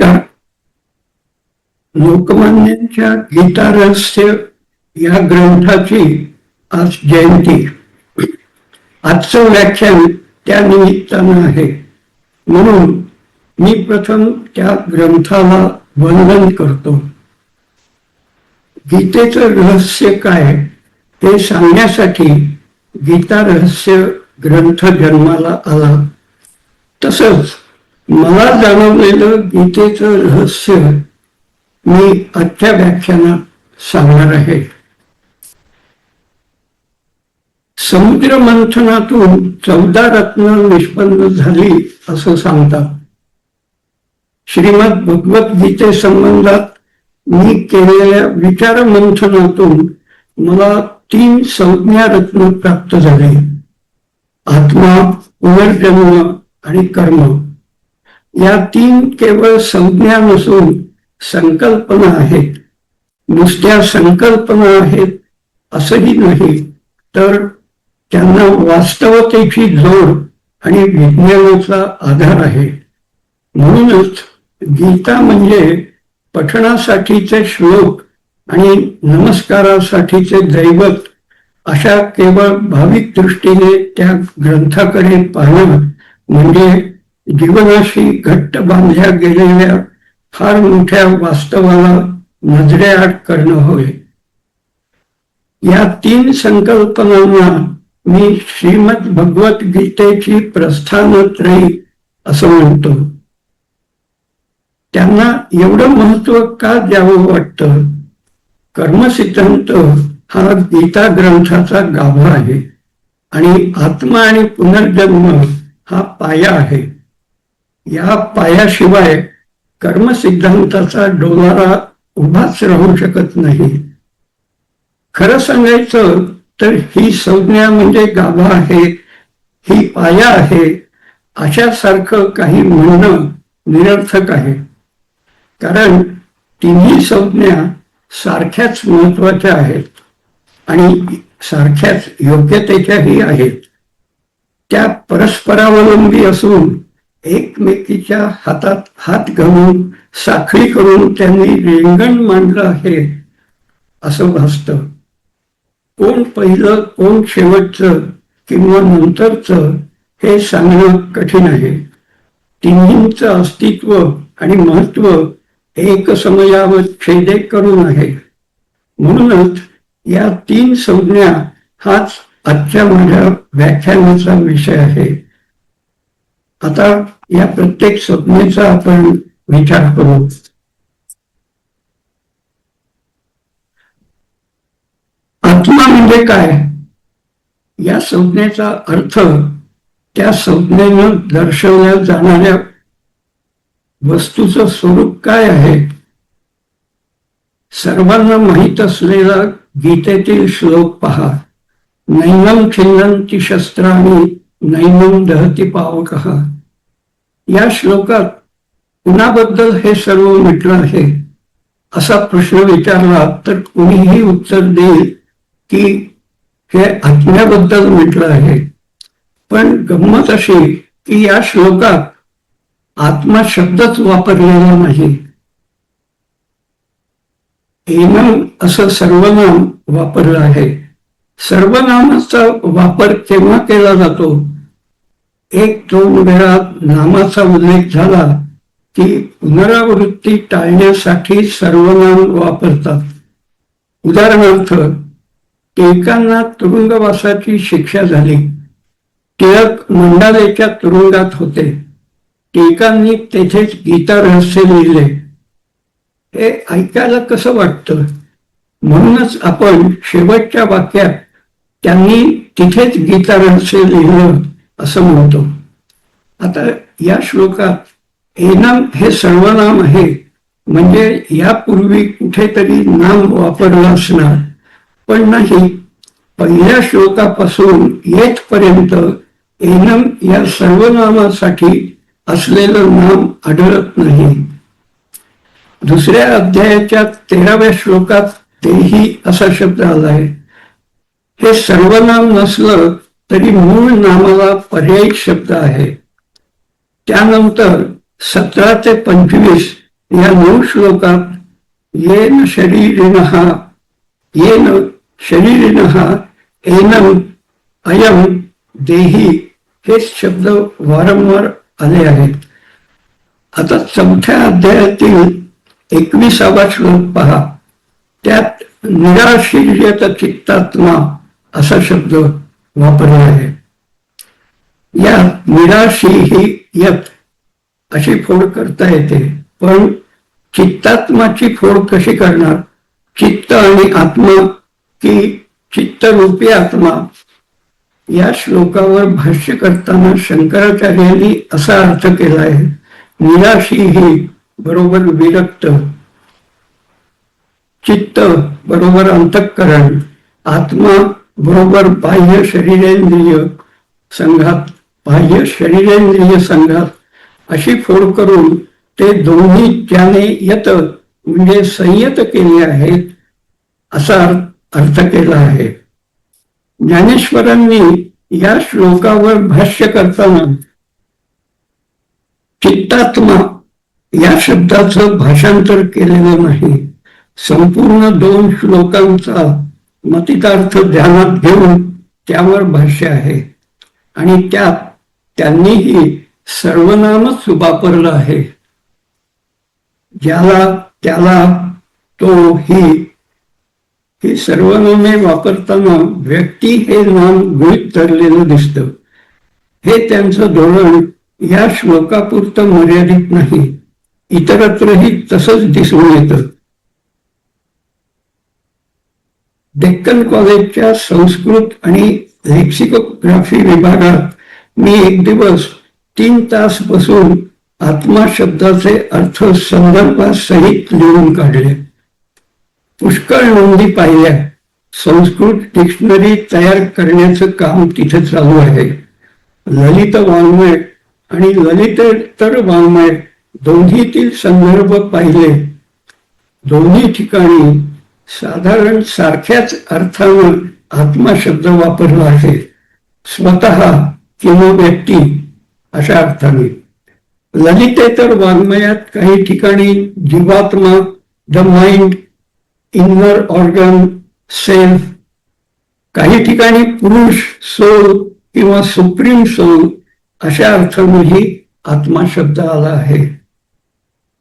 नमस्कार. लोकमान्यांच्या गीता रहस्य या ग्रंथाची आज जयंती. आजचं व्याख्यान त्या निमित्तानं आहे, म्हणून मी प्रथम त्या ग्रंथाला वंदन करतो. गीतेचं रहस्य काय हे सांगण्यासाठी गीता रहस्य ग्रंथ जन्माला आला. तसंच मला जाणवलेलं गीतेचं रहस्य मी आजच्या व्याख्यानात सांगणार आहे. समुद्र मंथनातून 14 रत्न निष्पन्न झाली असं सांगतात. श्रीमद भगवद्गीते संबंधात मी केलेल्या विचार मंथनातून मला 3 संज्ञा रत्न प्राप्त झाले: आत्मा, पुनर्जन्म आणि कर्म. या 3 केवळ संज्ञा नसून संकल्पना आहेत. नुसत्या संकल्पना आहेत असंही नाही, तर त्यांना वास्तवतेची जोड आणि विज्ञानाचा आधार आहे. म्हणूनच गीता म्हणजे पठणासाठीचे श्लोक आणि नमस्कारासाठीचे दैवत अशा केवळ भाविक दृष्टीने त्या ग्रंथाकडे पाहणं म्हणजे जीवनाशी घट्ट बांधल्या गेलेल्या फार मोठ्या वास्तवाला नजरेआड करणं होय. या 3 संकल्पनांना मी श्रीमद भगवद्गीतेची प्रस्थानत्रयी असं म्हणतो. त्यांना एवढं महत्व का द्यावं वाटतं? कर्मसिद्धांत हा गीता ग्रंथाचा गाभा आहे आणि आत्मा आणि पुनर्जन्म हा पाया आहे. या पायाशिवाय कर्मसिद्धांताचा डोलारा उभाच राहू शकत नाही. खरं सांगायचं तर ही संज्ञा म्हणजे गाभा आहे, ही पाया आहे अशासारखं काही म्हणणं निरर्थक आहे. कारण तिन्ही संज्ञा सारख्याच महत्वाच्या आहेत आणि सारख्याच योग्यतेच्याही आहेत. त्या परस्परावलंबी असून एकमेकीच्या हातात हात घालून साखळी करून त्यांनी रिंगण मांडलं आहे असं भासतं. कोण पहिलं कोण शेवटचं किंवा नंतरचं हे सांगणं कठीण आहे. तिन्हींचं अस्तित्व आणि महत्व एकसमयावर छेदेक करून आहे. म्हणूनच या 3 संज्ञा हाच आजच्या माझ्या व्याख्यानाचा विषय आहे. आता या प्रत्येक संज्ञेचा आपण विचार करू. आत्मा म्हणजे काय? या संज्ञेचा अर्थ त्या संज्ञेनं दर्शवल्या जाणाऱ्या वस्तूचं स्वरूप काय आहे? सर्वांना माहीत असलेला गीतेतील श्लोक पहा. नैनम छिन्नन्ति शस्त्राणि नैनम दहति पावकः. या श्लोकात कुणाबद्दल हे सर्व म्हटलं आहे असा प्रश्न विचारला तर कुणीही उत्तर देईल की हे आत्म्याबद्दल म्हटलं आहे. पण गंमत अशी की या श्लोकात आत्मा शब्दच वापरलेला नाही. एनम असं सर्वनाम वापरलं आहे. सर्वनामाचा वापर केव्हा केला जातो? 1-2 वेळा नामाचा उल्लेख झाला की पुनरावृत्ती टाळण्यासाठी सर्वनाम वापरतात. उदाहरणार्थ, टिळकांना तुरुंगवासाची शिक्षा झाली. टिळक मंडालेच्या तुरुंगात होते. टिळकांनी तेथेच गीता रहस्य लिहिले. हे ऐकायला कसं वाटतं? म्हणूनच आपण शेवटच्या वाक्यात त्यांनी तिथेच गीता रहस्य लिहिलं असं म्हणतो. आता या श्लोकात एनम हे सर्वनाम आहे, म्हणजे यापूर्वी कुठेतरी नाम वापरलं असणार. पण नाही, पहिल्या श्लोकापासून येथपर्यंत एनम या सर्वनामासाठी असलेलं नाम आढळत नाही. दुसऱ्या अध्यायाच्या 13व्या श्लोकात तेही असा शब्द आलाय. हे सर्वनाम नसलं तरी मूळ नामाला पर्यायी शब्द आहे. त्यानंतर 17 ते 25 या 9 श्लोकात येन शरीरिणः एनम अयम देही हे शब्द वारंवार आले आहेत. आता 4थ्या अध्यायातील 21वा श्लोक पहा. त्यात निराशीर्यत चित्तात्मा असा शब्द वापरला आहे. या निराशी ही यत अशी फोड करता येते, पण चित्तात्माची फोड कशी करणार? चित्त आणि आत्मा की चित्तरूपी आत्मा? या श्लोकावर भाष्य करताना शंकराचार्यांनी असा अर्थ केला आहे. निराशी ही बरोबर विरक्त, चित्त बरोबर अंतःकरण, आत्मा बरोबर बाह्य शरीरेंद्रिय संघात अशी फोड करून ते दोन्ही ज्याने यत म्हणजे संयत केले आहेत असा अर्थ केला आहे. ज्ञानेश्वरांनी या श्लोकावर भाष्य करताना चित्तात्मा या शब्दाचं भाषांतर केलेलं नाही. संपूर्ण 2 श्लोकांचा मतितार्थ ध्यानात घेऊन त्यावर भाष्य आहे आणि त्यात त्यांनीही सर्वनामच वापरलं आहे. ज्याला, त्याला, तो, ही सर्वनामे वापरताना व्यक्ती हे नाम गृहीत धरलेलं दिसतं. हे त्यांचं धोरण या श्लोकापुरतं मर्यादित नाही, इतरत्रही तसंच दिसून येतं. डेक्कन कॉलेजच्या संस्कृत आणि लेक्सिकोग्राफी विभागात मी एक दिवस 3 तास बसून आत्मा शब्दाचे अर्थ संदर्भासहित लिहून काढले. पुष्कळ नोंदी पाहिल्या. संस्कृत डिक्शनरी तयार करण्याचं काम तिथे चालू आहे. ललित वाङ्मय आणि ललितेतर वाङ्मय दोन्हीतील संदर्भ पाहिले. दोन्ही ठिकाणी साधारण सारख्याच अर्थानं आत्मा शब्द वापरला आहे. स्वतः किंवा व्यक्ती अशा अर्थाने. ललितेतर वाङ्मयात काही ठिकाणी जीवात्मा, the mind, inner organ, self, काही ठिकाणी पुरुष, सोल किंवा सुप्रीम सोल अशा अर्थानेही आत्मा शब्द आला आहे.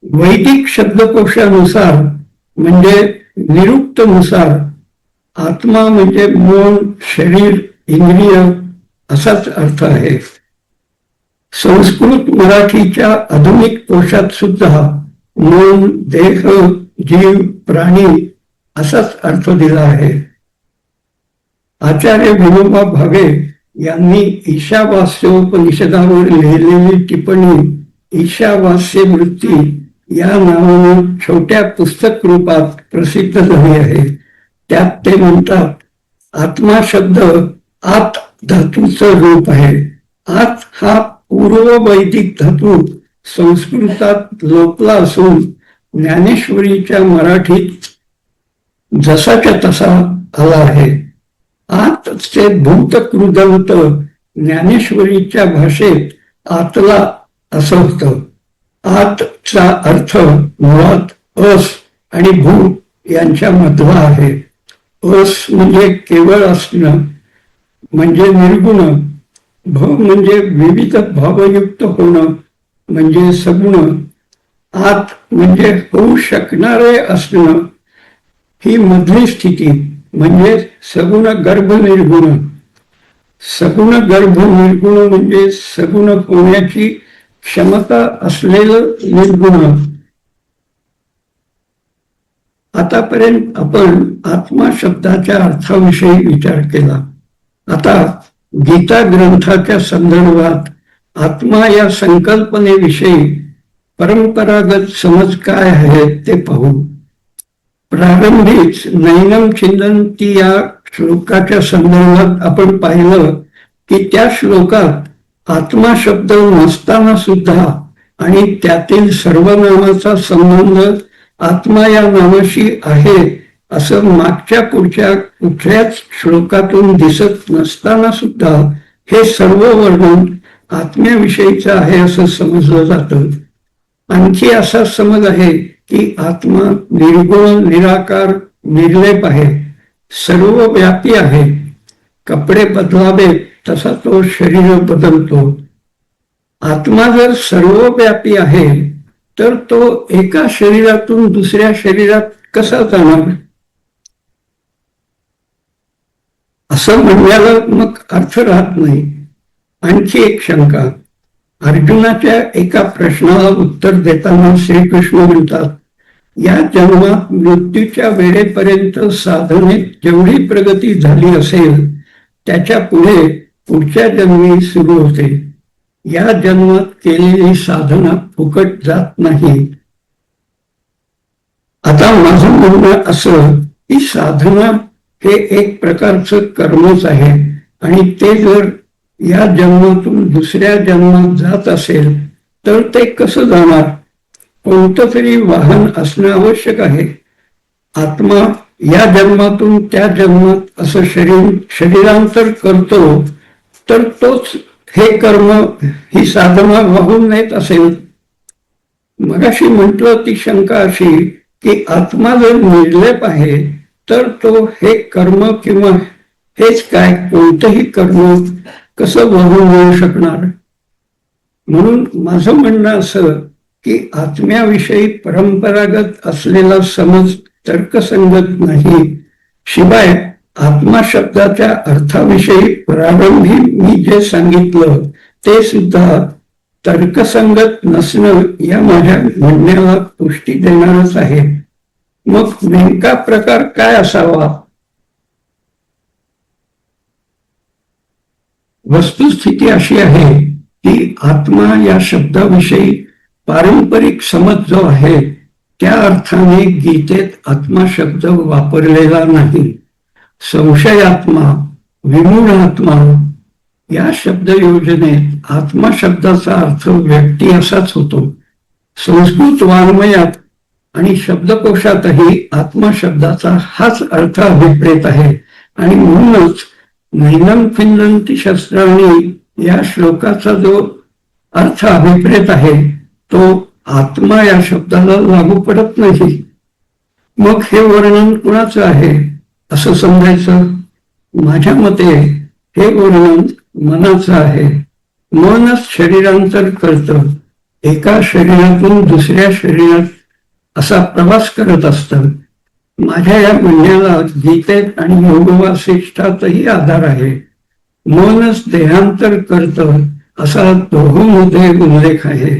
वैदिक शब्दकोशानुसार म्हणजे निरुक्तनुसार आत्मा म्हणजे मन, शरीर, इंद्रिय असाच अर्थ आहे. संस्कृत मराठीच्या आधुनिक कोशात सुद्धा मन, देह, जीव, प्राणी असाच अर्थ दिला आहे. आचार्य विनोबा भावे यांनी ईशावास्योपनिषदावर लिहिलेली टिप्पणी ईशावास्य वृत्ती या नावानं छोट्या पुस्तक रूपात प्रसिद्ध झाली आहे. त्यात ते म्हणतात, आत्मा शब्द आत धातूचं रूप आहे. आत हा पूर्व वैदिक धातू संस्कृतात लोपला असून ज्ञानेश्वरीच्या मराठीत जसाच्या तसा आला आहे. आतचे भूतकृदंत ज्ञानेश्वरीच्या भाषेत आतला असं होतं. आतचा अर्थ मुळात अस आणि भू यांच्या मधला आहे. अस म्हणजे केवळ असणं म्हणजे निर्गुण, भ म्हणजे विविध भावयुक्त होणं म्हणजे सगुण, आत म्हणजे होऊ शकणारे असणं ही मधली स्थिती म्हणजे सगुण गर्भ निर्गुण. सगुण गर्भ निर्गुण म्हणजे सगुण होण्याची क्षमता असलेलं निर्गुण. आतापर्यंत आपण आत्मा शब्दाच्या अर्थाविषयी विचार केला. आता गीता ग्रंथाच्या संदर्भात आत्मा या संकल्पनेविषयी परंपरागत समज काय आहे ते पाहू. प्रारंभीच नैनम छिंदन्ति या श्लोकाच्या संदर्भात आपण पाहिलं की त्या श्लोकात आत्मा शब्द नसताना सुद्धा आणि त्यातील सर्वनामाचा संबंध आत्मा या नामाशी आहे असं मागच्या पुढच्या कुठल्याच श्लोकातून दिसत नसताना सुद्धा हे सर्व वर्णन आत्म्याविषयीचं आहे असं समजलं जातं. आणखी असा समज आहे की आत्मा निर्गुण, निराकार, निर्लेप आहे, सर्वव्यापी आहे. कपडे बदलावे तसा तो शरीर बदलतो. आत्मा जर सर्वव्यापी आहे तर तो एका शरीरातून दुसऱ्या शरीरात कसा जाणार? असं म्हणण्याला मग अर्थ राहत नाही. आणखी एक शंका. अर्जुनाच्या एका प्रश्नाला उत्तर देताना श्रीकृष्ण म्हणतात, या जन्मात मृत्यूच्या वेळेपर्यंत साधनेत जेवढी प्रगती झाली असेल त्याच्या पुढे पुढच्या जन्मी सुरू होते. या जन्मात केलेली साधना फुकट जात नाही. आता माझं म्हणणं असं की साधना हे एक प्रकारचं कर्मच आहे आणि ते जर या जन्मातून दुसऱ्या जन्मात जात असेल तर ते कसं जाणार? कोणतं तरी वाहन असणं आवश्यक आहे. आत्मा या जन्मातून त्या जन्मात असं शरीरांतर करतो तर तोच हे कर्म, ही साधना वाहून नेत असेल. मगाशी म्हटलं ती शंका अशी की आत्मा जर निर्लेप आहे तर तो हे कर्म किंवा हेच काय कोणतंही कर्म कसं वाहून नेऊ शकणार? म्हणून माझं म्हणणं असं की आत्म्याविषयी परंपरागत असलेला समज तर्कसंगत नाही. शिवाय आत्मा शब्दाच्या अर्थाविषयी प्रारंभी मी जे सांगितलं ते सुद्धा तर्कसंगत नसणं या माझ्या म्हणण्याला पुष्टी देणारच आहे. मग नेमका प्रकार काय असावा? वस्तुस्थिती अशी आहे की आत्मा या शब्दाविषयी पारंपरिक समज जो आहे त्या अर्थाने गीतेत आत्मा शब्द वापरलेला नाही. संशयात्मा, विमूढ आत्मा या शब्द योजनेत आत्मा शब्दाचा अर्थ व्यक्ती असाच होतो. संस्कृत वाङ्मयात आणि शब्दकोशातही आत्मा शब्दाचा हाच अर्थ अभिप्रेत आहे आणि म्हणूनच नैनं फिंदन्ति शस्त्राणि या श्लोकाचा जो अर्थ अभिप्रेत आहे तो आत्मा या शब्दाला लागू पडत नाही. मग हे वर्णन कुणाचं आहे असं समजायचं? माझ्या मते हे वर्णन मनाचं आहे. मनच शरीरांतर करतं, एका शरीरातून दुसऱ्या शरीरात असा प्रवास करत असतं. माझ्या या म्हणण्याला गीतेत आणि योगवासिष्ठातही आधार आहे. मनच देहांतर करतं असा दोहोंमध्ये उल्लेख आहे.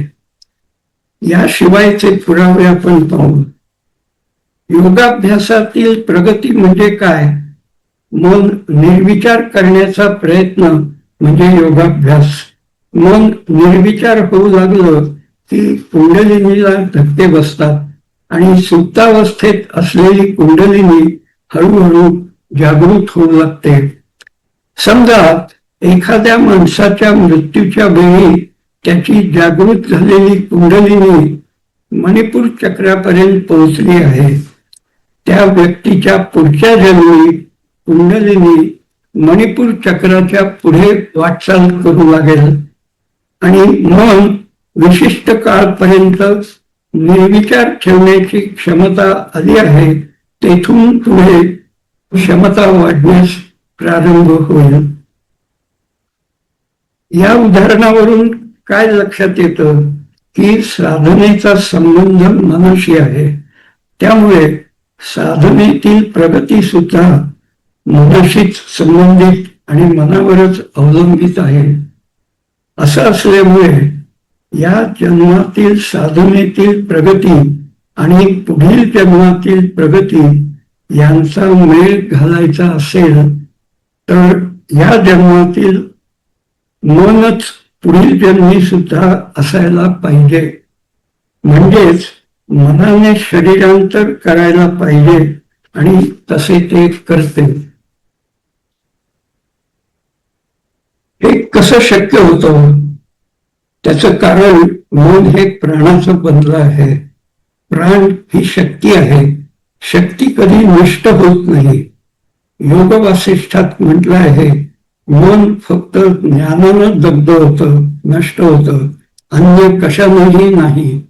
याशिवायचे पुरावे आपण पाहू. योगाभ्यासातील प्रगती म्हणजे काय? मन निर्विचार करण्याचा प्रयत्न म्हणजे योगाभ्यास. मन निर्विचार होऊ लागलं की कुंडलिनीला धक्के बसतात आणि सुप्तावस्थेत असलेली कुंडलिनी हळूहळू जागृत होऊ लागते. समजा एखाद्या माणसाच्या मृत्यूच्या वेळी त्याची जागृत झालेली कुंडलिनी मणिपूर चक्रापर्यंत पोहोचली आहे. त्या व्यक्तीच्या पुढच्या जन्मी कुंडलिनी मणिपूर चक्राच्या पुढे वाटचाल करू लागेल आणि मन विशिष्ट काळपर्यंत निर्विचार ठेवण्याची क्षमता आली आहे. तेथून पुढे क्षमता वाढण्यास प्रारंभ होईल. या उदाहरणावरून काय लक्षात येतं की साधनेचा संबंध मनाशी आहे. त्यामुळे साधनेतील प्रगती सुद्धा मनाशीच संबंधित आणि मनावरच अवलंबित आहे. असं असल्यामुळे या जन्मातील साधनेतील प्रगती आणि पुढील जन्मातील प्रगती यांचा मेळ घालायचा असेल तर या जन्मातील मनच पुढील जन्मी सुद्धा असायला पाहिजे. म्हणजेच मनाने शरीरांतर करायला पाहिजे आणि तसे ते करते. हे कसं शक्य होतं? त्याचं कारण मन हे प्राणाचं बनलं आहे. प्राण ही शक्ती आहे. शक्ती कधी नष्ट होत नाही. योग वासिष्ठात म्हटलं आहे, मन फक्त ज्ञानानं दग्ध होतं, नष्ट होतं, अन्य कशानेही नाही.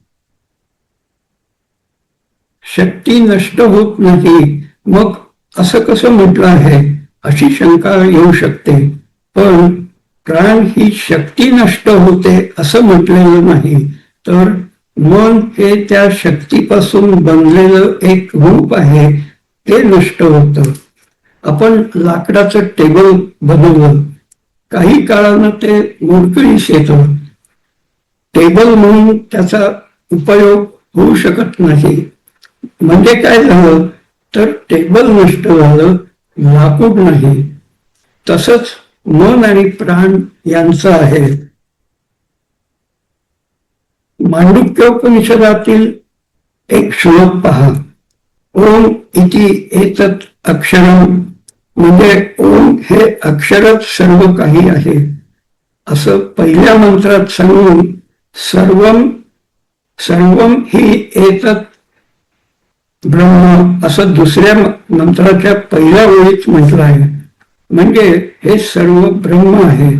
शक्ती नष्ट होत नाही, मग असं कसं म्हटलं आहे अशी शंका येऊ शकते. पण प्राण ही शक्ती नष्ट होते असं म्हटलेलं नाही, तर मन हे त्या शक्तीपासून बनलेलं एक रूप आहे, ते नष्ट होतं. आपण लाकडाचं टेबल बनवलं, काही काळानं ते मोडकळीस येतं. टेबल म्हणून त्याचा उपयोग होऊ शकत नाही. म्हणजे काय झालं, तर टेबल नष्ट झालं, लाकूड नाही. तसंच मन आणि प्राण यांचं आहे. मांडुक्योपनिषदातील एक श्लोक पहा. ओम इति एतत् अक्षरम, म्हणजे ओम हे अक्षरच सर्व काही आहे असं पहिल्या मंत्रात सांगून सर्वम सर्वम ही एतत् ब्रह्म असं दुसऱ्या मंत्राच्या पहिल्या ओळीत म्हटलं आहे. म्हणजे हे सर्व ब्रह्म आहे.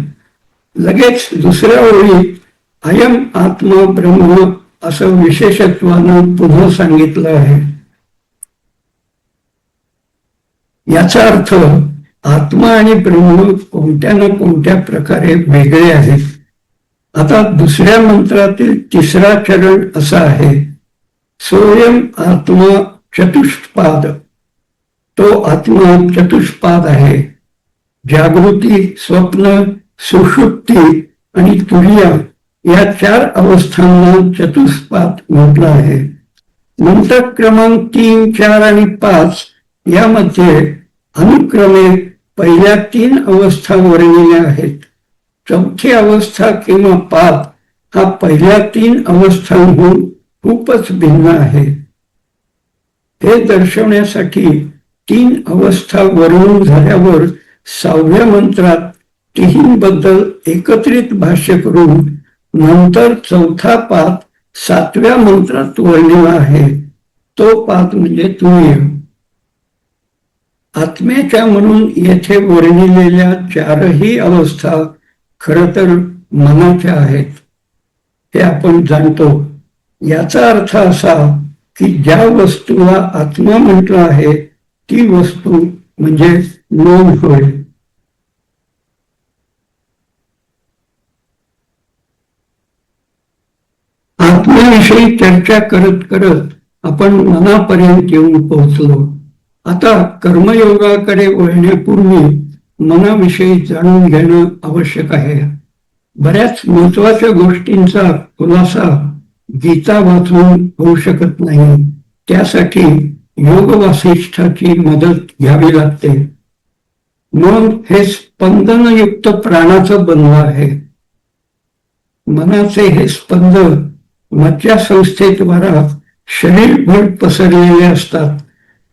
लगेच दुसऱ्या ओळीत अयम आत्मा ब्रह्म असं विशेषत्वानं पुन्हा सांगितलं आहे. याचा अर्थ आत्मा आणि ब्रह्म कोणत्या ना कोणत्या प्रकारे वेगळे आहेत. आता दुसऱ्या मंत्रातील तिसरा चरण असा आहे. सोयम आत्मा चतुष्पाद, तो आत्मा चतुष्पाद आहे. जागृती, स्वप्न, सुषुप्ती आणि तुर्या या 4 अवस्थांना चतुष्पाद म्हटलं आहे. नंतर क्रमांक 3, 4 आणि 5 यामध्ये अनुक्रमे पहिल्या 3 अवस्था वर्णिल्या आहेत. चौथी अवस्था किंवा पाद हा पहिल्या 3 अवस्थांहून खूपच भिन्न आहे. हे दर्शवण्यासाठी 3 अवस्था वर्णून झाल्यावर 6व्या मंत्रात तिहींबद्दल एकत्रित भाष्य करून नंतर चौथा पाद 7व्या मंत्रात वर्णिला आहे. तो पाद म्हणजे तुर्य. आत्म्याच्या म्हणून येथे वर्णिलेल्या 4ही अवस्था खरं तर मनाच्या आहेत, हे आपण जाणतो. याचा अर्थ असा की ज्या वस्तूला आत्मा म्हटलं आहे ती वस्तू म्हणजे मन होय. आत्म्याविषयी चर्चा करत करत आपण मनापर्यंत येऊन पोहोचलो. आता कर्मयोगाकडे वळण्यापूर्वी मनाविषयी जाणून घेणं आवश्यक आहे. बऱ्याच महत्वाच्या गोष्टींचा खुलासा गीता वाचून होऊ शकत नाही. त्यासाठी योग वासिष्ठाची मदत घ्यावी लागते. मन हे स्पंदनयुक्त प्राणाचं बनलं आहे. मनाचे हे स्पंद मज्जासंस्थेद्वारा शरीरभर पसरलेले असतात.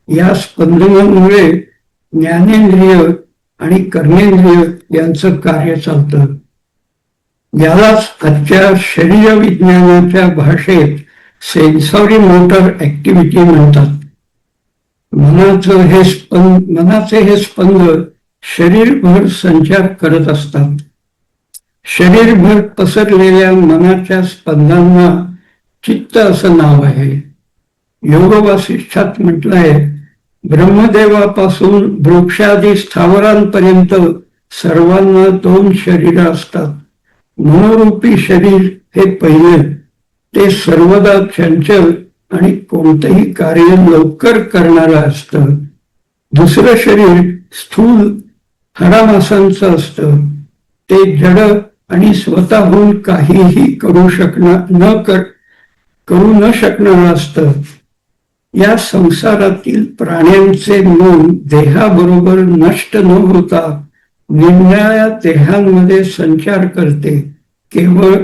या स्पंदनामुळे ज्ञानेंद्रिय आणि कर्मेंद्रिय यांचं कार्य चालतं. यालाच आजच्या शरीर विज्ञानाच्या भाषेत सेन्सॉरी मोटर ऍक्टिव्हिटी म्हणतात. मनाचे हे स्पंद शरीरभर संचार करत असतात. शरीरभर पसरलेल्या मनाच्या स्पंदांना चित्त असं नाव आहे. योग वासिष्ठात म्हटलंय, ब्रह्मदेवापासून वृक्षादी स्थावरांपर्यंत सर्वांना 2 शरीर असतात. मनोरूपी शरीर हे पहिले, ते सर्वदा चंचल आणि कोणतंही कार्य लवकर करणारं असतं. दुसरं शरीर स्थूल हाडामासांचं असतं. ते जड आणि स्वतःहून काहीही करू न शकणारं असतं. या संसारातील प्राण्यांचे मन देहाबरोबर नष्ट न होता निरनिराळ्या देहांमध्ये संचार करते. केवळ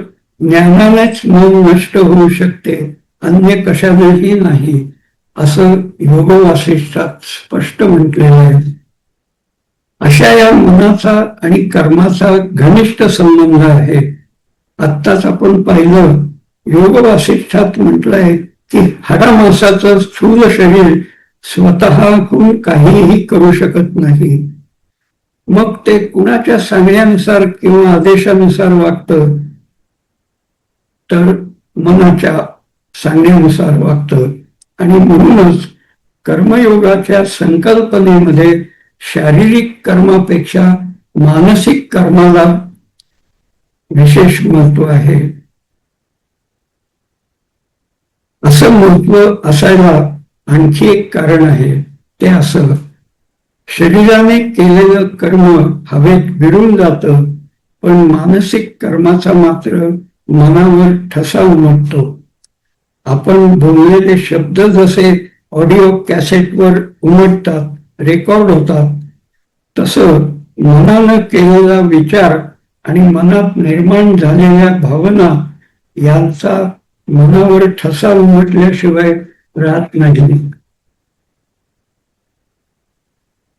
ज्ञानानेच मन नष्ट होऊ शकते, अन्य कशानेही नाही, असं योग वासिष्ठात स्पष्ट म्हटलेलं आहे. अशा या मनाचा आणि कर्माचा घनिष्ठ संबंध आहे. आत्ताच आपण पाहिलं, योग वासिष्ठात म्हटलंय की हाडामासाचं स्थूल शरीर स्वतःहून काहीही करू शकत नाही. मग ते कुणाच्या सांगण्यानुसार किंवा आदेशानुसार वागतं, तर मनाच्या सांगण्यानुसार वागतं. आणि म्हणूनच कर्मयोगाच्या संकल्पनेमध्ये शारीरिक कर्मापेक्षा मानसिक कर्माला विशेष महत्व आहे. असं महत्व असायला आणखी एक कारण आहे. ते असं, शरीराने केलेलं कर्म हवेत विरून जातं, पण मानसिक कर्माचा मात्र मनावर ठसा उमटतो. आपण बोललेले शब्द जसे ऑडिओ कॅसेटवर उमटतात, रेकॉर्ड होतात, तसं मनानं केलेला विचार आणि मनात निर्माण झालेल्या भावना यांचा मनावर ठसा उमटल्याशिवाय राहत नाही.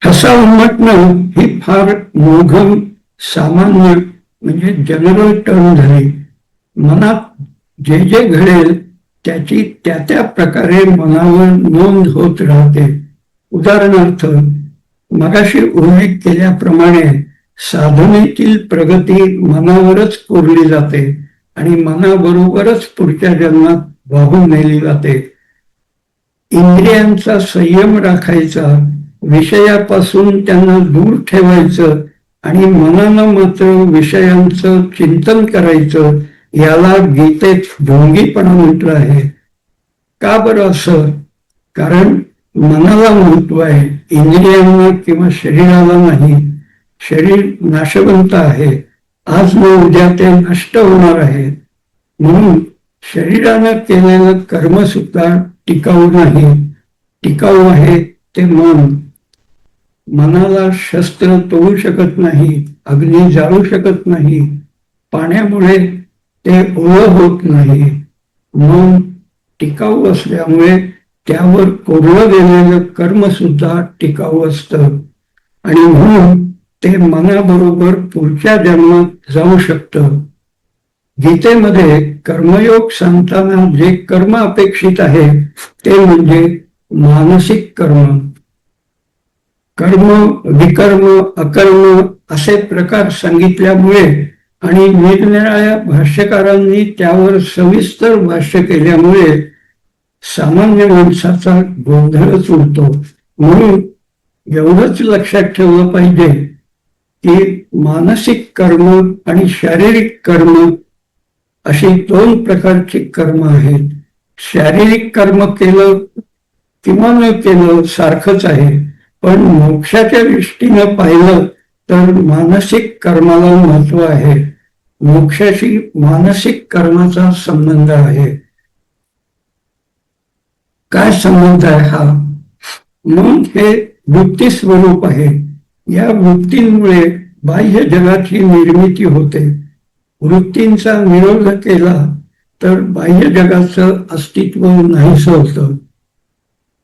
ठसा उमटणं ही फार मोघम सामान्य म्हणजे जनरल टर्म झाली. मनात जे जे घडेल त्याची त्या त्या प्रकारे मनावर नोंद होत राहते. उदाहरणार्थ, मगाशी उल्लेख केल्याप्रमाणे साधनेतील प्रगती मनावरच कोरली जाते आणि मनाबरोबरच पुढच्या जन्मात वाहून नेली जाते. इंद्रियांचा संयम राखायचा, विषयापासून त्यांना दूर ठेवायचं आणि मनानं मात्र विषयांचं चिंतन करायचं, याला गीतेत ढोंगीपणा म्हटलं आहे. का बरं असं? कारण मनाला महत्व आहे, इंद्रियांना किंवा शरीराला नाही. शरीर नाशवंत आहे, आज न उद्या ते नष्ट होणार आहे. म्हणून शरीरानं केलेलं कर्म सुद्धा टिकाऊ नाही. टिकाऊ आहे ते मन. मनाला शस्त्र तोडू शकत नाही, अग्नी जाळू शकत नाही, पाण्यामुळे ते ओलं होत नाही. मन टिकाऊ असल्यामुळे त्यावर कोरलं गेलेलं कर्म सुद्धा टिकाऊ असतं आणि म्हणून ते मनाबरोबर पुढच्या जन्मात जाऊ शकतं. गीतेमध्ये कर्मयोग सांगताना जे कर्म अपेक्षित आहे ते म्हणजे मानसिक कर्म. कर्म, विकर्म, अकर्म असे प्रकार सांगितल्यामुळे आणि निरनिराळ्या भाष्यकारांनी त्यावर सविस्तर भाष्य केल्यामुळे सामान्य माणसाचा गोंधळच उडतो. म्हणून एवढंच लक्षात ठेवलं पाहिजे की मानसिक कर्म आणि शारीरिक कर्म अशी दोन प्रकारची कर्म आहेत. शारीरिक कर्म केलं किंवा न केलं सारखंच आहे, पण मोक्षाच्या दृष्टीनं पाहिलं तर मानसिक कर्माला महत्व आहे. मोक्षाशी मानसिक कर्माचा संबंध आहे. काय संबंध आहे हा? मन हे वृत्ती स्वरूप आहे. या वृत्तींमुळे बाह्य जगाची निर्मिती होते. वृत्तींचा विरोध केला तर बाह्य जगाचं अस्तित्व नाहीसं होतं.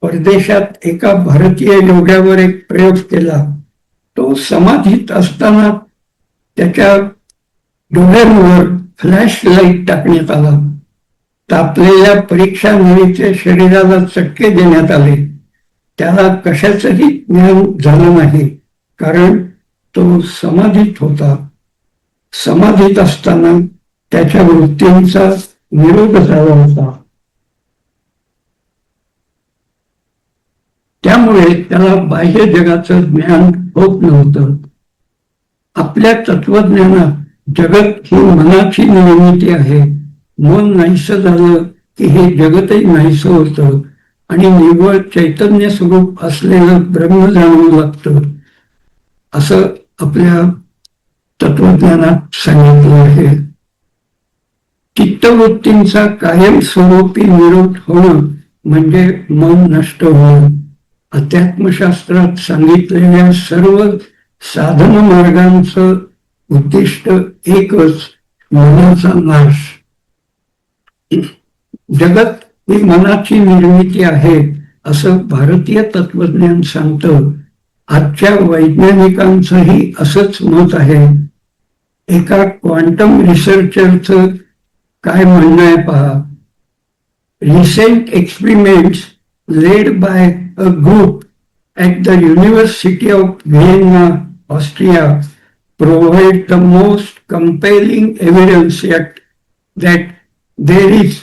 परदेशात एका भारतीय योग्यावर एक प्रयोग केला. तो समाधीत असताना त्याच्या डोळ्यांवर फ्लॅश लाईट टाकण्यात आला. तापलेल्या परीक्षा नळीचे शरीराला चटके देण्यात आले. त्याला कशाचंही ज्ञान झालं नाही, कारण तो समाधीत होता. समाधीत असताना त्याच्या वृत्तींचा निरोध झाला होता. त्यामुळे त्याला बाह्य जगाचं ज्ञान होत नव्हतं. आपल्या तत्वज्ञानात जगत ही मनाची निर्मिती आहे. मन नाहीसं झालं की हे जगतही नाहीसं होतं आणि निव्वळ चैतन्य स्वरूप असलेलं ब्रह्म जाणवू लागतं, असं आपल्या तत्वज्ञानात सांगितलं आहे. चित्तवृत्तींचा कायमस्वरूपी निरोध होणं म्हणजे मन नष्ट होणं. अध्यात्मशास्त्रात सांगितलेल्या सर्व साधन मार्गांचं उद्दिष्ट एकच, मनाचा नाश. जगत ही मनाची निर्मिती आहे असं भारतीय तत्वज्ञान सांगतं. आजच्या वैज्ञानिकांचंही असंच मत आहे. एका क्वांटम रिसर्चरचं काय म्हणणं आहे पहा. Recent experiments led by a group at the University of Vienna, Austria, provide the most compelling evidence yet that there is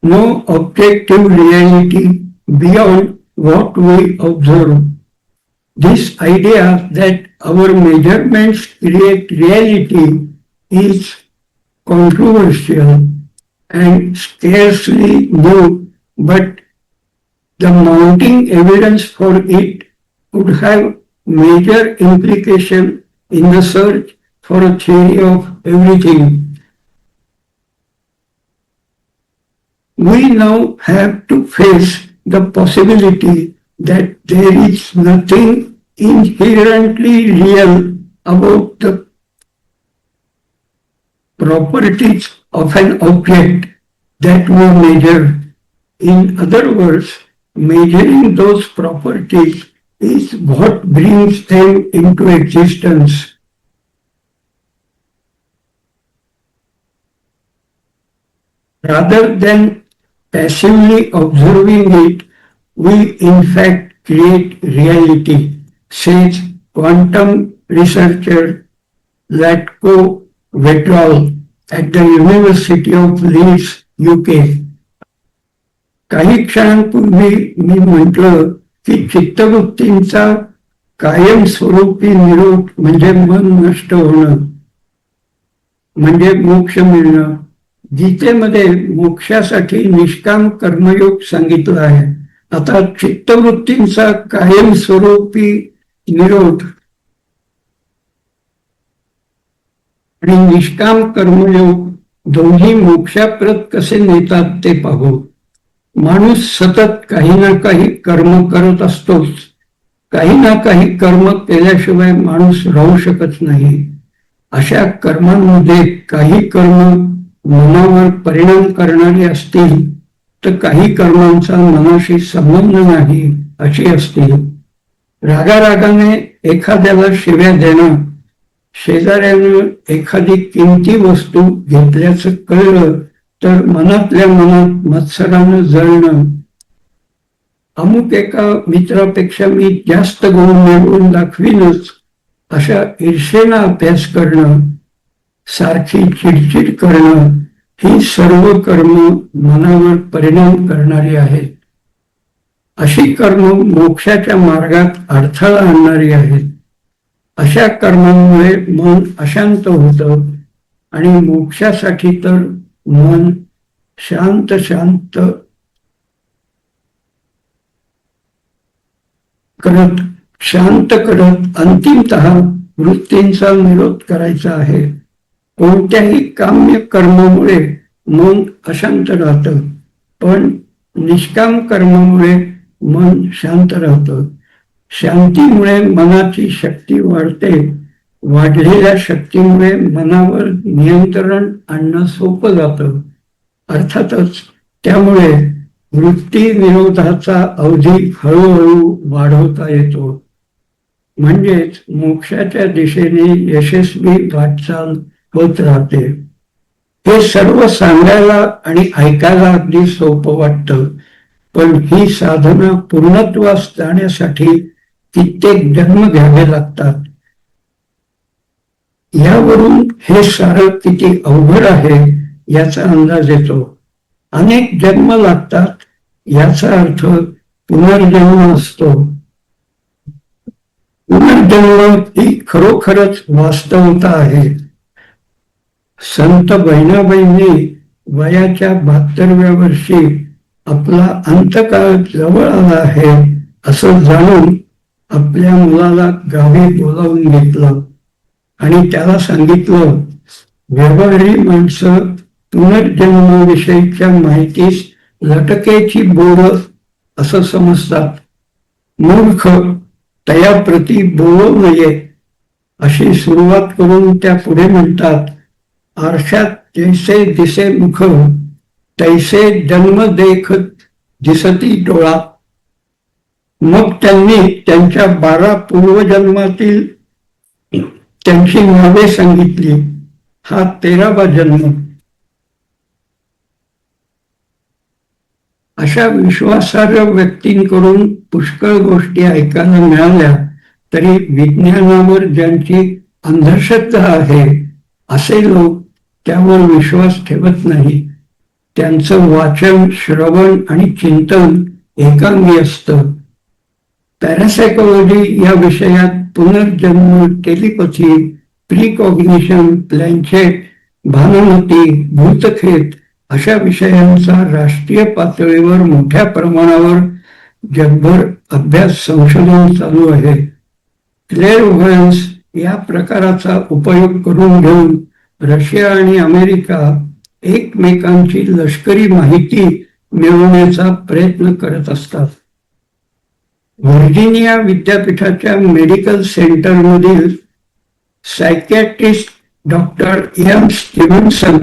no objective reality beyond what we observe. This idea that our measurements create reality is controversial and scarcely new, but the mounting evidence for it could have major implication in the search for a theory of everything. We now have to face the possibility that there is nothing inherently real about the properties of an object that we measure. In other words, measuring those properties is what brings them into existence. Rather than passively observing it, we in fact create reality, says quantum researcher Latko Vetrol at the University of Leeds, UK. काही क्षणांपूर्वी मी म्हटलं की चित्तवृत्तींचा कायमस्वरूपी निरोध म्हणजे मन नष्ट होणं, म्हणजे मोक्ष मिळणं. गीतेमध्ये मोक्षासाठी निष्काम कर्मयोग सांगितलं आहे. आता चित्तवृत्तींचा कायमस्वरूपी निरोध आणि निष्काम कर्मयोग दोन्ही मोक्षाप्रत कसे नेतात ते पाहू. माणूस सतत काही ना काही कर्म करत असतोच. काही ना काही कर्म केल्याशिवाय माणूस राहू शकत नाही. अशा कर्मांमध्ये काही कर्म मनावर परिणाम करणारी असतील तर काही कर्मांचा मनाशी संबंध नाही अशी असतील. रागारागाने एखाद्याला शिव्या देणं, शेजाऱ्यानं एखादी किमती वस्तू घेतल्याचं कळलं तर मनातल्या मनात मत्सरानं जळणं, अमुक एका मित्रापेक्षा मी जास्त गुण मिळवून दाखवीनच अशा ईर्षेनं अभ्यास करणं, सारखी चिडचिड करणं, ही सर्व कर्म मनावर परिणाम करणारी आहेत. अशी कर्म मोक्षाच्या मार्गात अडथळा आणणारी आहेत. अशा कर्मांमुळे मन अशांत होतं आणि मोक्षासाठी तर मन शांत शांत करत अंतिमतः वृत्तींचा निरोध करायचा आहे. कोणत्याही काम्य कर्मामुळे मन अशांत राहतं, पण निष्काम कर्मामुळे मन शांत राहतं. शांतीमुळे मनाची शक्ती वाढते. वाढलेल्या शक्तीमुळे मनावर नियंत्रण आणणं सोपं जातं. अर्थातच त्यामुळे वृत्ती निरोधाचा अवधी हळूहळू वाढवता येतो. म्हणजेच मोक्षाच्या दिशेने यशस्वी वाटचाल होत राहते. हे सर्व सांगायला आणि ऐकायला अगदी सोपं वाटतं, पण ही साधना पूर्णत्वास जाण्यासाठी कित्येक जन्म घ्यावे लागतात. यावरून हे सारं किती अवघड आहे याचा अंदाज येतो. अनेक जन्म लागतात याचा अर्थ पुनर्जन्म असतो. पुनर्जन्म ही खरोखरच वास्तवता आहे. संत बहिणाबाईंनी वयाच्या 72व्या वर्षी आपला अंतकाळ जवळ आला आहे असं जाणून आपल्या मुलाला गावी बोलावून घेतलं आणि त्याला सांगितलं, व्यवहारी माणसं पुनर्जन्माविषयीच्या माहितीस लटकेची बोरं असं समजतात. मूर्ख तयाप्रती बोलू नये अशी सुरुवात करून त्या पुढे म्हणतात, आरशात जैसे दिसे मुख तैसे जन्म देखत दिसती डोळा. मग त्यांनी त्यांच्या 12 पूर्वजन्मातील त्यांची नावे सांगितली. हा 13वा जन्म. अशा विश्वासार्ह व्यक्तींकडून पुष्कळ गोष्टी ऐकायला मिळाल्या तरी विज्ञानावर ज्यांची अंधश्रद्धा आहे असे लोक त्यावर विश्वास ठेवत नाही. त्यांचं वाचन, श्रवण आणि चिंतन एकांगी असतं. पॅरासायकोलॉजी या विषयात पुनर्जन्म, टेलिपॅथी, प्रिकॉग्निशन, प्लॅनचेट, भानुमती, भूतखेत अशा विषयांचा राष्ट्रीय पातळीवर मोठ्या प्रमाणावर जगभर अभ्यास संशोधन चालू आहे. क्लेअरव्हायन्स या प्रकाराचा उपयोग करून घेऊन रशिया आणि अमेरिका एकमेकांची लष्करी माहिती मिळवण्याचा प्रयत्न करत असतात. व्हर्जिनिया विद्यापीठाच्या मेडिकल सेंटरमधील सायकॅट्रिस्ट डॉक्टर इयान स्टीव्हन्सन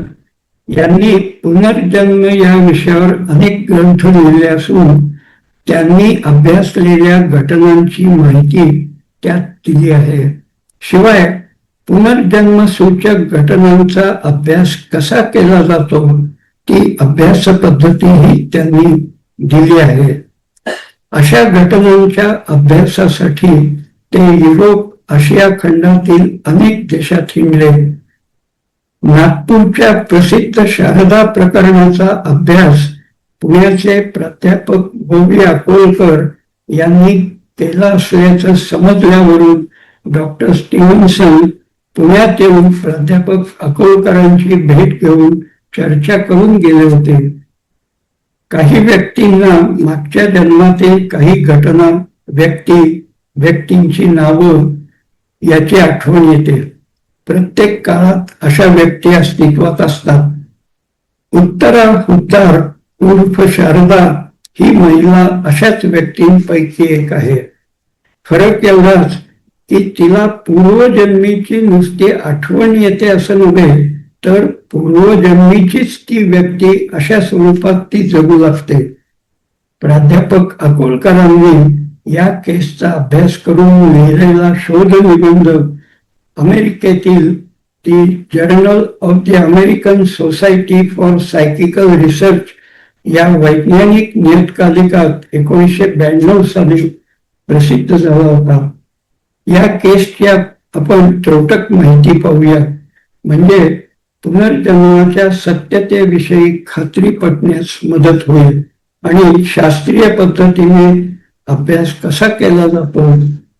यांनी पुनर्जन्म या विषयावर अनेक ग्रंथ लिहिले असून त्यांनी अभ्यासलेल्या घटनांची माहिती त्यात दिली आहे. शिवाय पुनर्जन्म सूचक घटनांचा अभ्यास कसा केला जातो ती अभ्यास पद्धतीही त्यांनी दिली आहे. अशा घटनांच्या अभ्यासासाठी ते युरोप, आशिया खंडातील अनेक देशात हिंडले. नागपूरच्या प्रसिद्ध शारदा प्रकरणाचा अभ्यास पुण्याचे प्राध्यापक गोवी अकोलकर यांनी केला असल्याचं समजल्यावरून डॉक्टर स्टीव्हन्सन पुण्यात येऊन प्राध्यापक अकोलकरांची भेट घेऊन चर्चा करून गेले होते. काही व्यक्तींना मागच्या जन्मातील काही घटना, व्यक्तींची नावं याची आठवण येते. प्रत्येक काळात अशा व्यक्ती अस्तित्वात असतात. उत्तरा हुद्दार उर्फ शारदा ही महिला अशाच व्यक्तींपैकी एक आहे. फरक एवढाच की तिला पूर्वजन्मीची नुसती आठवण येते असं नव्हे, तर पूर्वजन्मीचीच ती व्यक्ती अशा स्वरूपात ती जगू लागते. प्राध्यापक अकोलकरांनी या केसचा अभ्यास करून लिहिलेला शोध निबंध अमेरिकेतील ती journal of the American society for psychical research या वैज्ञानिक नियतकालिकात 1992 साली प्रसिद्ध झाला होता. या केसची आपण त्रोटक माहिती पाहूया, म्हणजे पुनर्जन्माच्या सत्यतेविषयी खात्री पटण्यास मदत होईल आणि शास्त्रीय पद्धतीने अभ्यास कसा केला जातो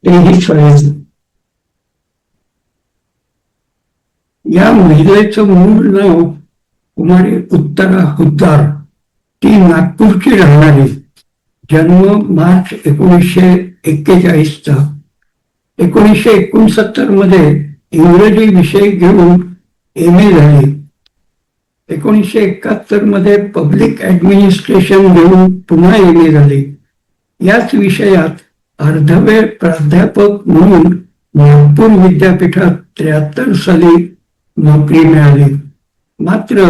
तेही कळेल. या महिलेचं मूळ नाव कुमारी उत्तरा हुद्दार. ती नागपूरची राहणारी. जन्म मार्च 1941चा. 1969 मध्ये इंग्रजी विषय घेऊन MA झाली. 1971 मध्ये पब्लिक ऍडमिनिस्ट्रेशन घेऊन पुन्हा MA झाली. याच विषयात अर्धवेळ प्राध्यापक म्हणून नागपूर विद्यापीठात 73 साली नोकरी मिळाली. मात्र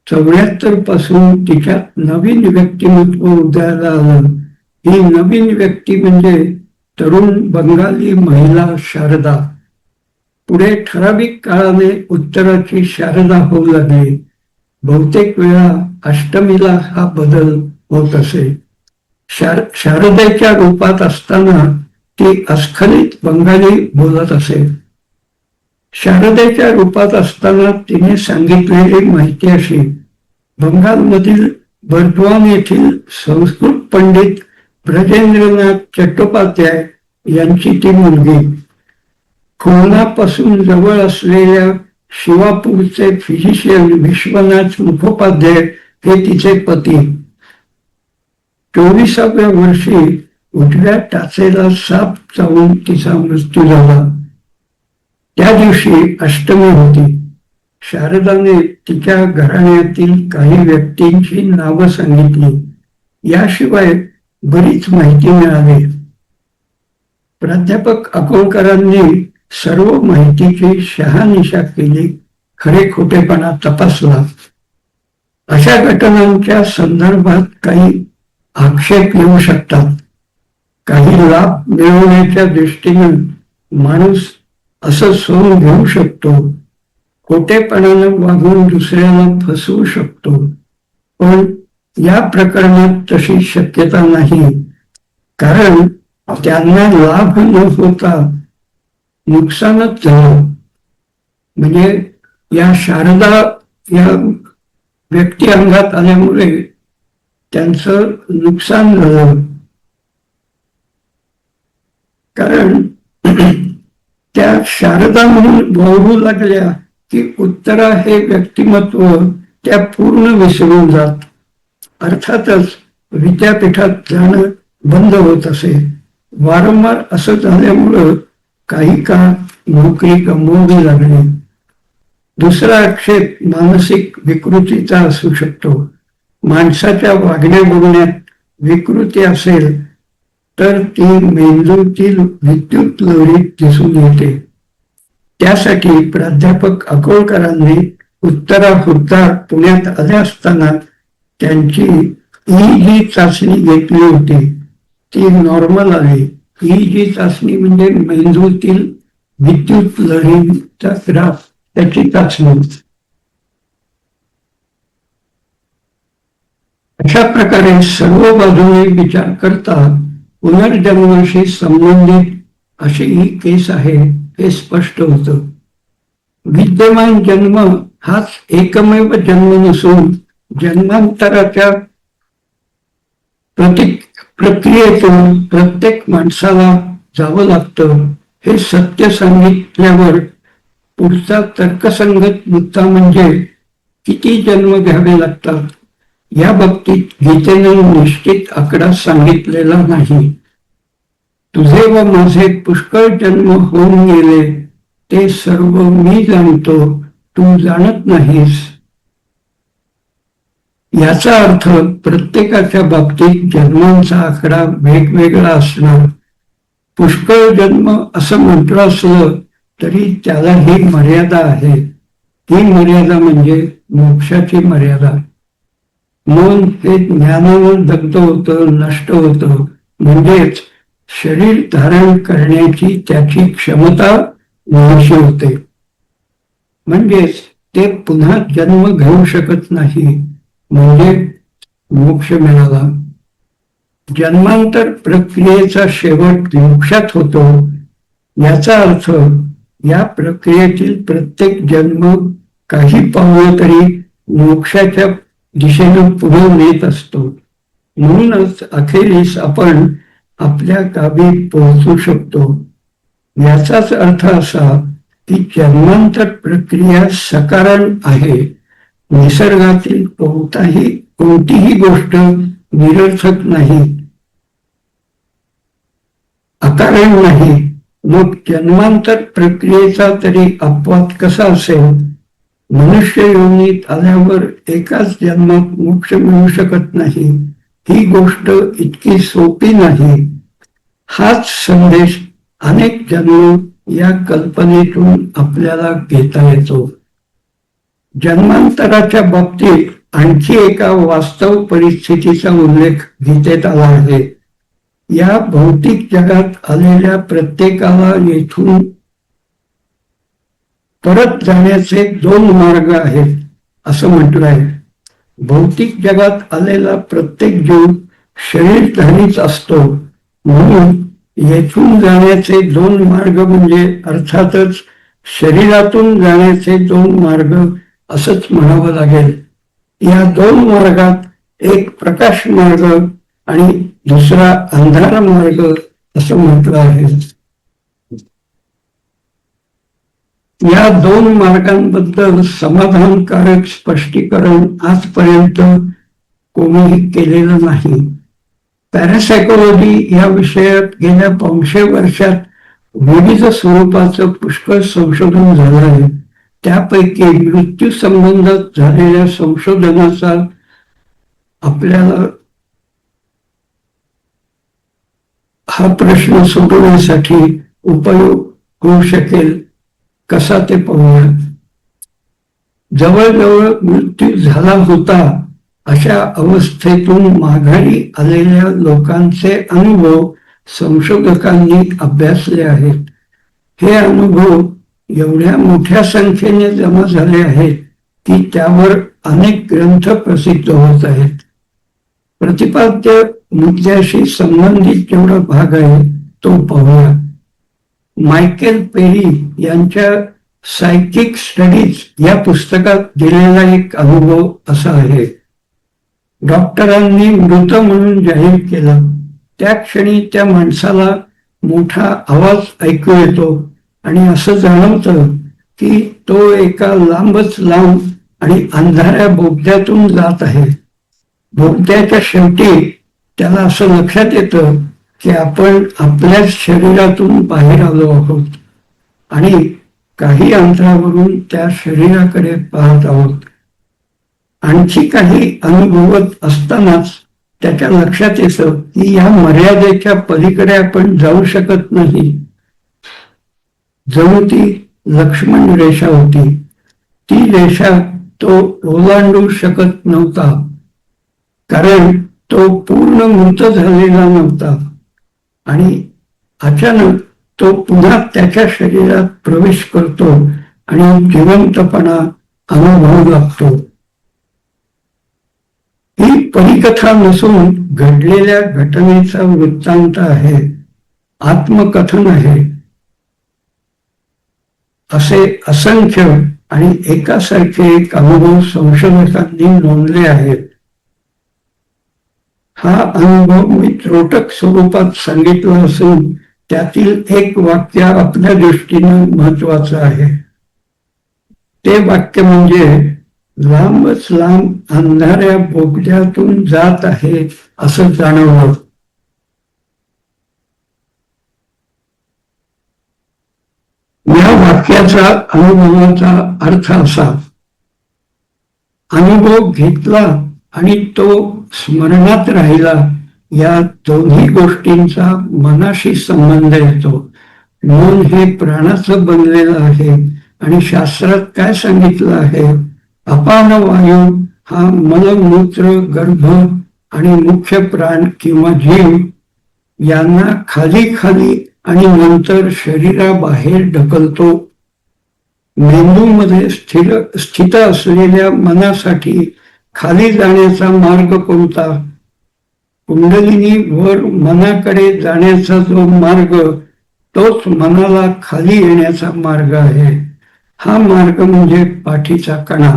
74 पासून तिच्यात नवीन व्यक्तिमत्व उदयाला आलं. ही नवीन व्यक्ती म्हणजे तरुण बंगाली महिला शारदा. पुढे ठराविक काळाने उत्तराची शारदा होऊ लागली. बहुतेक वेळा अष्टमीला हा बदल होत असे. शारदेच्या रूपात असताना ती अस्खलित बंगाली बोलत असे. शारदेच्या रूपात असताना तिने सांगितलेली माहिती अशी: बंगालमधील बर्दवान येथील संस्कृत पंडित ब्रजेंद्रनाथ चट्टोपाध्याय यांची ती मुलगी. खुलनापासून जवळ असलेल्या शिवापूरचे फिजिशियन विश्वनाथ मुखोपाध्याय हे तिचे पती. 24व्या वर्षी उजव्या टाचेला साप चावून तिचा मृत्यू झाला. त्या दिवशी अष्टमी होती. शारदाने तिच्या घराण्यातील काही व्यक्तींची नावं सांगितली. याशिवाय बरीच माहिती मिळाली. प्राध्यापक अकोलकरांनी सर्व माहितीची शहानिशा केली, खरे खोटेपणा तपासला. अशा घटनांच्या संदर्भात काही आक्षेप येऊ शकतात. काही लाभ मिळवण्याच्या दृष्टीने माणूस असं सोडून घेऊ शकतो. खोटेपणानं वागून दुसऱ्याला फसवू शकतो. पण या प्रकरणात तशी शक्यता नाही, कारण त्यांना लाभ न होता नुकसानच झालं. म्हणजे या शारदा या व्यक्ती अंगात आल्यामुळे त्यांचं नुकसान झालं. कारण त्या शारदा म्हणून वावरू लागल्या की उत्तरा हे व्यक्तिमत्व त्या पूर्ण विसरून जात. अर्थातच विद्यापीठात जाणं बंद होत असे. वारंवार असं झाल्यामुळं काही काळ नोकरी गमवावी लागली. दुसरा आक्षेप मानसिक विकृतीचा असू शकतो. माणसाच्या वागण्या बघण्यात विकृती असेल तर ती मेंदूतील विद्युत लहरीत दिसून येते. त्यासाठी प्राध्यापक अकोळकरांनी उत्तरा हुद्दार पुण्यात आल्या असताना त्यांची EEG चाचणी घेतली होती. ती नॉर्मल आली. EEG चाचणी म्हणजे मेंदूतील विद्युत लहरीचा ग्राफ, त्याची चाचणी. अशा प्रकारे सर्व बाजूने विचार करता पुनर्जन्माशी संबंधित अशी ही केस आहे हे स्पष्ट होतं. विद्यमान जन्म हाच एकमेव जन्म नसून जन्मांतराच्या प्रक्रियेतून प्रत्येक माणसाला जावं लागतं हे सत्य सांगितल्यावर पुढचा तर्कसंगत मुद्दा म्हणजे किती जन्म घ्यावे लागतात. या बाबतीत गीतेनं निश्चित आकडा सांगितलेला नाही. तुझे व माझे पुष्कळ जन्म होऊन गेले ते सर्व मी जाणतो, तू जाणत नाहीस. याचा अर्थ प्रत्येकाच्या बाबतीत जन्मांचा आकडा वेगवेगळा असणार. पुष्कळ जन्म असं म्हटलं असलं तरी त्याला ही मर्यादा आहे. ही मर्यादा म्हणजे मोक्षाची मर्यादा. मन हे ज्ञानावर दग्ध होतं, नष्ट होतं. म्हणजेच शरीर धारण करण्याची त्याची क्षमता नाहीशी होते. म्हणजेच ते पुन्हा जन्म घेऊ शकत नाही. म्हणजे मोक्ष मिळाला. जन्मांतर प्रक्रियेचा शेवट मोक्षात होतो. याचा अर्थ या प्रक्रियेतील प्रत्येक जन्म काही पावलं तरी मोक्षाच्या दिशेनं पुढे नेत असतो. म्हणूनच अखेरीस आपण आपल्या गावी पोहोचू शकतो. याचाच अर्थ असा की जन्मांतर प्रक्रिया सकारण आहे. निसर्गातील कोणतीही गोष्ट निरर्थक नाही, अकारण नाही. मग जन्मांतर प्रक्रियेचा तरी अपवाद कसा असेल? मनुष्य योनीत आल्यावर एकाच जन्मात मोक्ष मिळू शकत नाही. ही गोष्ट इतकी सोपी नाही. हाच संदेश अनेक जन्म या कल्पनेतून आपल्याला घेता येतो. जन्मांतराच्या बाबतीत आणखी एका वास्तव परिस्थितीचा उल्लेख गीतेत आला आहे. या भौतिक जगात आलेल्या प्रत्येकाला येथून परत जाण्याचे 2 मार्ग आहेत असं म्हटलं आहे. भौतिक जगात आलेला प्रत्येक जीव शरीरधारीच असतो. म्हणून येथून जाण्याचे 2 मार्ग म्हणजे अर्थातच शरीरातून जाण्याचे 2 मार्ग असंच म्हणावं लागेल. या 2 मार्गात एक प्रकाश मार्ग आणि दुसरा अंधार मार्ग असं म्हटलं आहे. या 2 मार्गांबद्दल समाधानकारक स्पष्टीकरण आजपर्यंत कोणीही केलेलं नाही. पॅरासायकोलॉजी या विषयात गेल्या 500 वर्षात विविध स्वरूपाचं पुष्कळ संशोधन झालं आहे. त्यापैकी मृत्यू संबंधात झालेल्या संशोधनाचा आपल्याला हा प्रश्न सोडवण्यासाठी उपयोग होऊ शकेल कसा ते पाहूया. जवळजवळ मृत्यू झाला होता अशा अवस्थेतून माघारी आलेल्या लोकांचे अनुभव संशोधकांनी अभ्यासले आहेत. हे अनुभव एवढ्या मोठ्या संख्येने जमा झाले आहेत की त्यावर अनेक ग्रंथ प्रसिद्ध होत आहेत. प्रतिपाद्य मुद्द्याशी संबंधित जेवढा भाग आहे तो पाहूया. मायकेल पेरी यांच्या सायकिक स्टडीज या पुस्तकात दिलेला एक अनुभव असा आहे. डॉक्टरांनी मृत म्हणून जाहीर केलं. त्या क्षणी त्या माणसाला मोठा आवाज ऐकू येतो आणि असं जाणवतं की तो एका लांबच लांब आणि अंधाऱ्या बोगद्यातून जात आहे. बोगद्याच्या शेवटी त्याला असं लक्षात येतं की आपण आपल्याच शरीरातून बाहेर आलो आहोत आणि काही अंतरावरून त्या शरीराकडे पाहत आहोत. आणखी काही अनुभवत असतानाच त्याच्या लक्षात येतं की या मर्यादेच्या पलीकडे आपण जाऊ शकत नाही. जणू ती लक्ष्मण रेषा होती. ती रेषा तो ओलांडू शकत नव्हता, कारण तो पूर्ण मृत झालेला नव्हता आणि अचानक तो पुन्हा त्याच्या शरीरात प्रवेश करतो आणि जिवंतपणा अनुभवू लागतो. ही परिकथा नसून घडलेल्या घटनेचा वृत्तांत आहे, आत्मकथन आहे. असे असंख्य आणि एकासारखे एक अनुभव संशोधकांनी नोंदले आहेत. हा अनुभव मी त्रोटक स्वरूपात सांगितला असून त्यातील एक वाक्य आपल्या दृष्टीनं महत्वाचं आहे. ते वाक्य म्हणजे लांबच लांब अंधाऱ्या बोगद्यातून जात आहे असं जाणवलं. या वाक्याचा अनुभवाचा अर्थ असा: अनुभव घेतला आणि तो स्मरणात राहिला, या दोन्ही गोष्टींचा मनाशी संबंध येतो. मन हे प्राणाचं बनलेलं आहे आणि शास्त्रात काय सांगितलं आहे? अपान वायू हा मलमूत्र गर्भ आणि मुख्य प्राण किंवा जीव यांना खाली खाली आणि नंतर शरीराबाहेर ढकलतो. मेंदूमध्ये स्थित असलेल्या मनासाठी खाली जाण्याचा मार्ग कोणता? कुंडलिनी वर मनाकडे जाण्याचा जो मार्ग, तोच मनाला खाली येण्याचा मार्ग आहे. हा मार्ग म्हणजे पाठीचा कणा.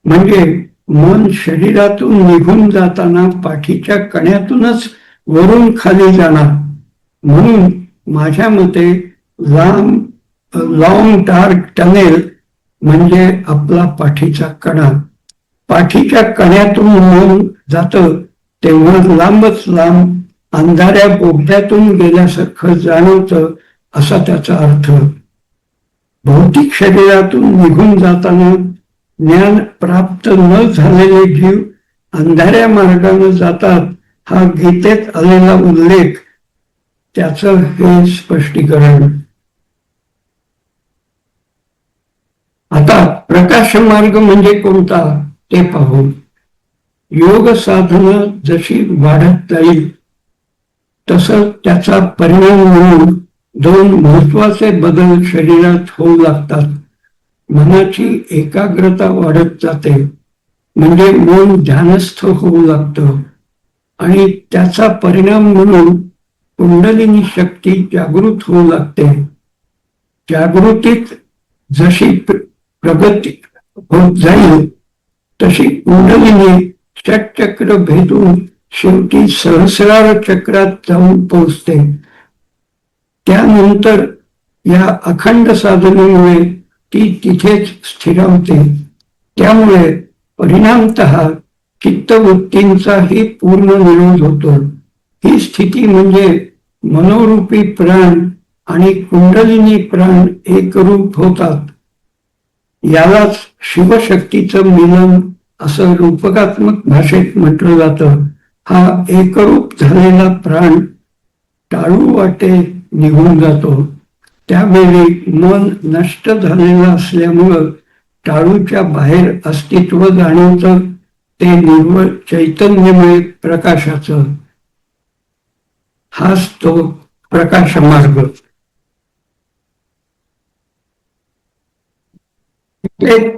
म्हणजे मन शरीरातून निघून जाताना पाठीच्या कण्यातूनच वरून खाली जाणार. म्हणून माझ्या मते लॉंग डार्क टनेल म्हणजे आपला पाठीचा कणा. पाठीच्या कण्यातून मन जातं तेव्हा लांबच लांब अंधाऱ्या बोगद्यातून गेल्यासारखं जाणवतं, असा त्याचा अर्थ. भौतिक शरीरातून निघून जाताना ज्ञान प्राप्त न झालेले जीव अंधाऱ्या मार्गाने जातात, हा गीतेत आलेला उल्लेख त्याचं हे स्पष्टीकरण. आता प्रकाश मार्ग म्हणजे कोणता ते पाहू. योग साधना जशी वाढत जाईल तसं त्याचा परिणाम म्हणून दोन महत्वाचे बदल शरीरात होऊ लागतात. मनाची एकाग्रता वाढत जाते, म्हणजे मन ध्यानस्थ होऊ लागतं आणि त्याचा परिणाम म्हणून कुंडलिनी शक्ती जागृत होऊ लागते. जागृतीत जशी प्रगती होत जाईल तशी कुंडलिनी षटचक्र भेदून शेवटी सहस्रार चक्रात जाऊन पोहोचते. त्यानंतर या अखंड साधनेमुळे ती तिथेच स्थिरावते. त्यामुळे परिणामतः चित्तवृत्तींचाही पूर्ण निरोध होतो. ही स्थिती म्हणजे मनोरूपी प्राण आणि कुंडलिनी प्राण एकरूप होतात. यालाच शिवशक्तीचं मिलन असं रूपकात्मक भाषेत म्हटलं जातं. हा एकरूप झालेला प्राण टाळू वाटे निघून जातो. त्यावेळी मन नष्ट झालेलं असल्यामुळं टाळूच्या बाहेर अस्तित्व जाणवतं, ते निव्वळ चैतन्यमय प्रकाशाचं. हाच तो प्रकाश मार्ग.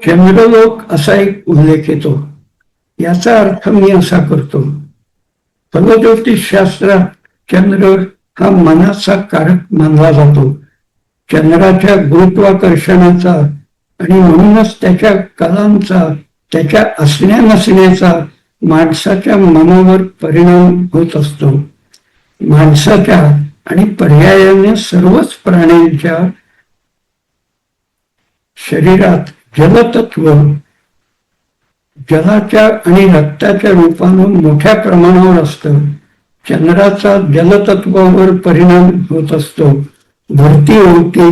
चंद्रलोक असा एक उल्लेख येतो. याचा अर्थ मी असा करतो. फलज्योतिष शास्त्रात चंद्र हा मनाचा कारक मानला जातो. चंद्राच्या गुरुत्वाकर्षणाचा आणि म्हणूनच त्याच्या कलांचा, त्याच्या असण्या नसण्याचा माणसाच्या मनावर परिणाम होत असतो. माणसाच्या आणि पर्यायाने सर्वच प्राण्यांच्या शरीरात जलतत्व जलाच्या आणि रक्ताच्या रूपानं मोठ्या प्रमाणावर असतं. चंद्राचा जलतत्वावर परिणाम होत असतो. भरती ओटी,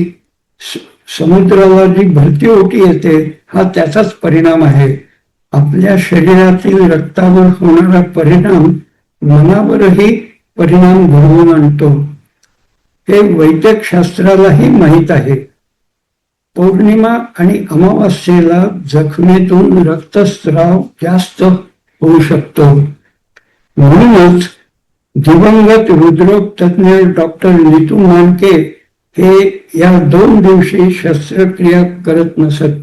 समुद्राला जी भरती ओटी येते हा त्याचाच परिणाम आहे. आपल्या शरीरातील रक्तावर होणारा परिणाम मनावरही परिणाम घडवून आणतो. हे वैद्यक शास्त्रालाही माहीत आहे. पौर्णिमा आणि अमावास्येला जखमेतून रक्तस्राव जास्त होऊ शकतो. म्हणूनच दिवंगत हृदरोग तज्ञ डॉक्टर नीतू मानके हे या 2 दिवशी शस्त्रक्रिया करत नसत.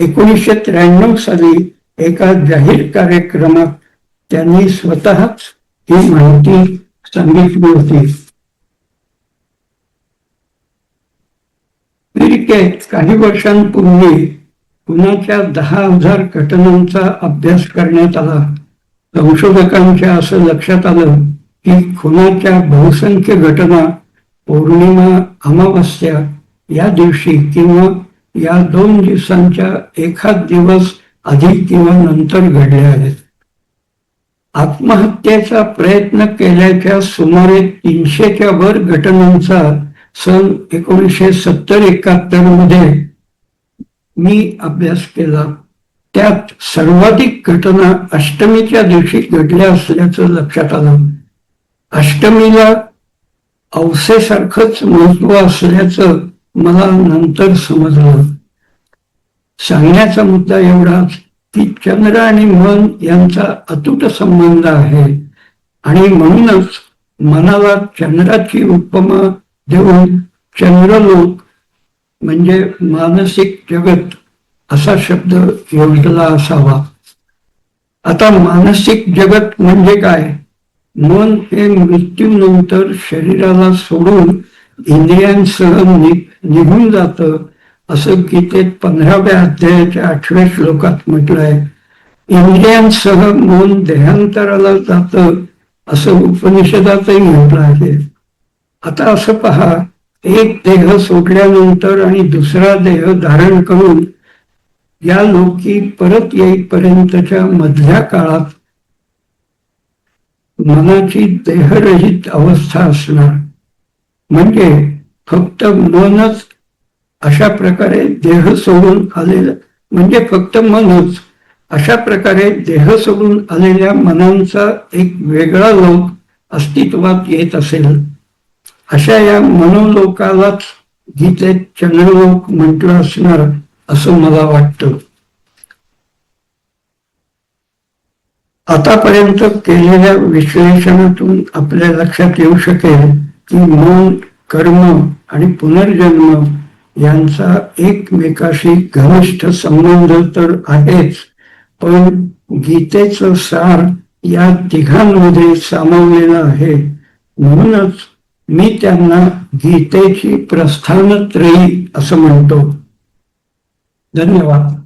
1993 साली एका जाहीर कार्यक्रमात त्यांनी स्वतःच ही माहिती सांगितली होती. अमेरिकेत काही वर्षांपूर्वी खुनाच्या 10,000 घटनांचा अभ्यास करण्यात आला. संशोधकांच्या असं लक्षात आलं की खुनाच्या बहुसंख्य घटना पौर्णिमा अमावास्या या दिवशी किंवा या 2 दिवसांच्या एखाद दिवस आधी किंवा नंतर घडल्या आहेत. आत्महत्येचा प्रयत्न केल्याच्या सुमारे 300च्या वर घटनांचा सन 1970-71 मध्ये मी अभ्यास केला. त्यात सर्वाधिक घटना अष्टमीच्या दिवशी घडल्या असल्याचं लक्षात आलं. अष्टमीला औसेसारखंच महत्व असल्याचं मला नंतर समजलं. सांगण्याचा मुद्दा एवढाच की चंद्र आणि मन यांचा अतूट संबंध आहे आणि म्हणूनच मनाला चंद्राची उपमा देऊन चंद्रलोक म्हणजे मानसिक जगत असा शब्द योजला असावा. आता मानसिक जगत म्हणजे काय? मन हे मृत्यूनंतर शरीराला सोडून इंद्रियांसह निघून जातं असं गीतेत 15व्या अध्यायाच्या 8व्या श्लोकात म्हटलंय. इंद्रियांसह मन देहांतराला जातं असं उपनिषदातही म्हटलं आहे. आता असं पहा, एक देह सोडल्यानंतर आणि दुसरा देह धारण करून या लोकी परत येईपर्यंतच्या मधल्या काळात मनाची देहरहित अवस्था असणार. म्हणजे फक्त मनच अशा प्रकारे देह सोडून आलेलं म्हणजे फक्त मनच अशा प्रकारे देह सोडून आलेल्या मनांचा एक वेगळा लोक अस्तित्वात येत असेल. अशा या मनोलोकालाच गीतेत चंद्रलोक म्हटलं असणार असं मला वाटतं. आतापर्यंत केलेल्या विश्लेषणातून आपल्या लक्षात येऊ शकेल की मन, कर्म आणि पुनर्जन्म यांचा एकमेकाशी घनिष्ठ संबंध तर आहेच, पण गीतेचं सार या तिघांमध्ये सामावलेलं आहे. म्हणूनच मी त्यांना गीतेची प्रस्थानत्रयी असं म्हणतो. धन्यवाद.